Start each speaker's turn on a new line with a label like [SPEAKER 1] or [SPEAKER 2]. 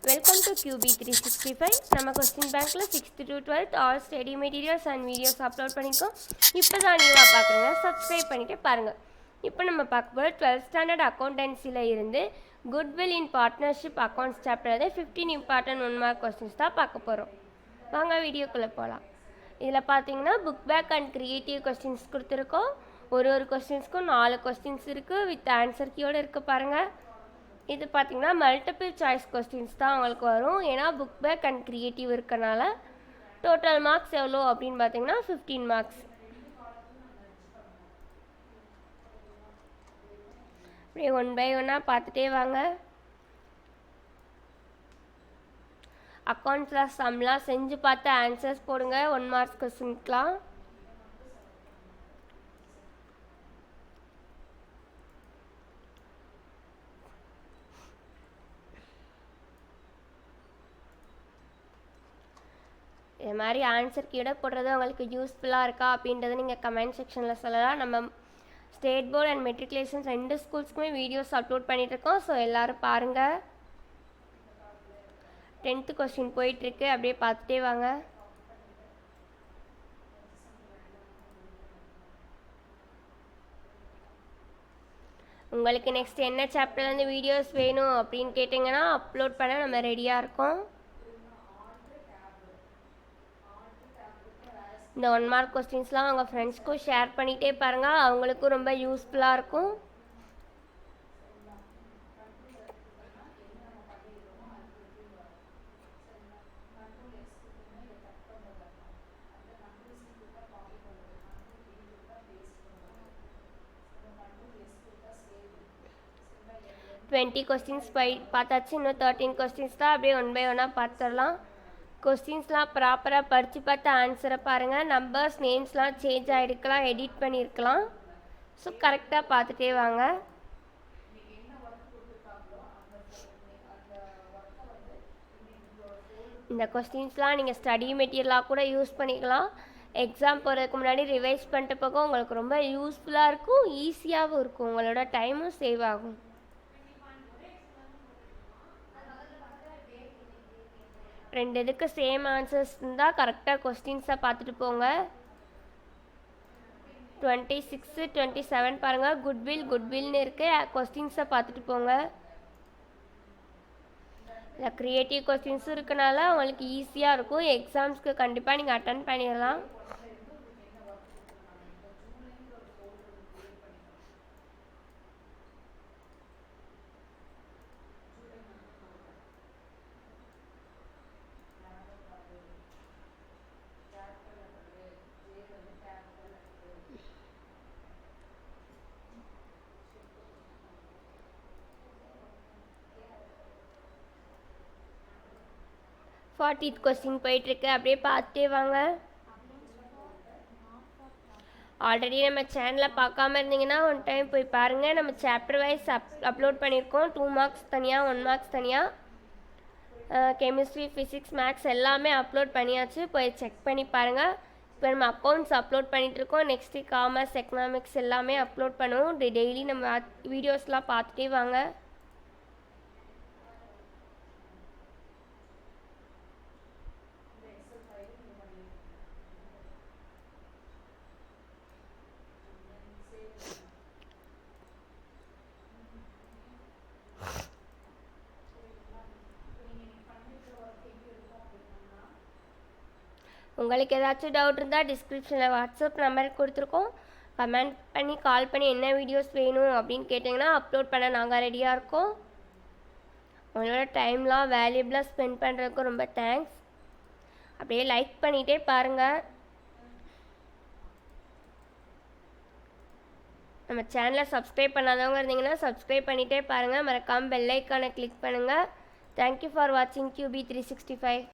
[SPEAKER 1] Welcome to QB365. நம்ம question பேங்க்ல 6th to 12th all study materials and videos upload பண்ணிக்கோ. இப்போ தான் நியூவாக பார்க்குறேங்க, சப்ஸ்கிரைப் பண்ணிவிட்டு பாருங்கள். இப்போ நம்ம பார்க்க போகிற 12th ஸ்டாண்டர்ட் அக்கௌண்டன்சியில் இருந்து goodwill in partnership accounts chapter 15 important 1 mark questions தான் பார்க்க போகிறோம். வாங்க வீடியோக்குள்ளே போகலாம். இதில் பார்த்தீங்கன்னா book back and creative questions கொடுத்துருக்கோம். ஒரு கொஸ்டின்ஸ்க்கும் 4 கொஸ்டின்ஸ் இருக்குது, வித் ஆன்சர் கீயோடு இருக்குது பாருங்கள். இது பார்த்திங்கன்னா மல்டிபிள் சாய்ஸ் கொஸ்டின்ஸ் தான் உங்களுக்கு வரும். ஏன்னா புக் பேக் அண்ட் க்ரியேட்டிவ் இருக்கனால டோட்டல் மார்க்ஸ் எவ்வளோ அப்படின்னு பார்த்தீங்கன்னா 15 மார்க்ஸ். அப்படியே 1 by 1 பார்த்துட்டே வாங்க. அக்கௌண்ட்ஸில் சம்லாம் செஞ்சு பார்த்து ஆன்சர்ஸ் போடுங்க 1 மார்க்ஸ் கொஸ்டின்ஸ்லாம். இது மாதிரி ஆன்சர் கீழே போடுறது உங்களுக்கு யூஸ்ஃபுல்லாக இருக்கா அப்படின்றத நீங்கள் கமெண்ட் செக்ஷனில் சொல்லலாம். நம்ம ஸ்டேட் போர்டு அண்ட் மெட்ரிகுலேஷன்ஸ் 2 ஸ்கூல்ஸ்க்குமே வீடியோஸ் அப்லோட் பண்ணிகிட்ருக்கோம். ஸோ எல்லோரும் பாருங்கள். 10th கொஸ்டின் போயிட்டுருக்கு, அப்படியே பார்த்துட்டே வாங்க. உங்களுக்கு நெக்ஸ்ட் என்ன சாப்டர்லேருந்து வீடியோஸ் வேணும் அப்படின்னு கேட்டிங்கன்னா அப்லோட் பண்ண நம்ம ரெடியாக இருக்கோம். இந்த 1 மார்க் கொஸ்டின்ஸ்லாம் உங்கள் ஃப்ரெண்ட்ஸ்க்கும் ஷேர் பண்ணிகிட்டே பாருங்கள், அவங்களுக்கும் ரொம்ப யூஸ்ஃபுல்லாக இருக்கும். டுவெண்ட்டி கொஸ்டின்ஸ் பார்த்தாச்சு, இன்னும் 13 கொஸ்டின்ஸ் தான். அப்படியே 1 by 1 பார்த்துடலாம். கொஸ்டின்ஸ்லாம் ப்ராப்பராக படித்து பார்த்து ஆன்சரை பாருங்கள். நம்பர்ஸ் நேம்ஸ்லாம் சேஞ்ச் ஆகிருக்கலாம், எடிட் பண்ணியிருக்கலாம். ஸோ கரெக்டாக பார்த்துட்டே வாங்க. இந்த கொஸ்டின்ஸ்லாம் நீங்கள் ஸ்டடி மெட்டீரியலாக கூட யூஸ் பண்ணிக்கலாம். எக்ஸாம் போகிறதுக்கு முன்னாடி ரிவைஸ் பண்ணிட்டு போக உங்களுக்கு ரொம்ப யூஸ்ஃபுல்லாக இருக்கும், ஈஸியாகவும் இருக்கும், உங்களோட டைமும் சேவ் ஆகும். ரெண்டு இதுக்கு சேம் ஆன்சர்ஸ் இருந்தால் கரெக்டாக கொஸ்டின்ஸை பார்த்துட்டு போங்க. 26, 27 பாருங்கள். குட்வில்னு இருக்குது, கொஸ்டின்ஸை பார்த்துட்டு போங்க. இல்லை க்ரியேட்டிவ் கொஸ்டின்ஸும் இருக்கனால உங்களுக்கு ஈஸியாக இருக்கும். எக்ஸாம்ஸ்க்கு கண்டிப்பாக நீங்கள் அட்டன் பண்ணிடலாம். ஃபார்ட்டித் கொஸ்டின் போயிட்டுருக்கு, அப்படியே பார்த்துட்டே வாங்க. ஆல்ரெடி நம்ம சேனலில் பார்க்காம இருந்தீங்கன்னா 1 டைம் போய் பாருங்கள். நம்ம சாப்டர் வைஸ் அப்லோட் பண்ணியிருக்கோம். 2 மார்க்ஸ் தனியாக, 1 மார்க்ஸ் தனியாக, கெமிஸ்ட்ரி, ஃபிசிக்ஸ், மேக்ஸ் எல்லாமே அப்லோட் பண்ணியாச்சு. போய் செக் பண்ணி பாருங்கள். இப்போ நம்ம அக்கௌண்ட்ஸ் அப்லோட் பண்ணிகிட்ருக்கோம். நெக்ஸ்ட்டு காமர்ஸ், எக்கனாமிக்ஸ் எல்லாமே அப்லோட் பண்ணுவோம். டெய்லி நம்ம வீடியோஸ்லாம் பார்த்துட்டே வாங்க. உங்களுக்கு ஏதாச்சும் டவுட் இருந்தால் டிஸ்கிரிப்ஷனில் வாட்ஸ்அப் நம்பர் கொடுத்துருக்கோம். கமெண்ட் பண்ணி கால் பண்ணி என்ன வீடியோஸ் வேணும் அப்படின்னு கேட்டிங்கன்னா அப்லோட் பண்ண நாங்கள் ரெடியாக இருக்கோம். உங்களோட டைம்லாம் வேல்யூபிளாக ஸ்பெண்ட் பண்ணுறதுக்கு ரொம்ப தேங்க்ஸ். அப்படியே லைக் பண்ணிகிட்டே பாருங்கள். நம்ம சேனலை சப்ஸ்கிரைப் பண்ணாதவங்க இருந்தீங்கன்னா சப்ஸ்கிரைப் பண்ணிகிட்டே பாருங்கள். மறக்காமல் பெல் ஐக்கானை கிளிக் பண்ணுங்கள். தேங்க்யூ ஃபார் வாட்சிங் QB365.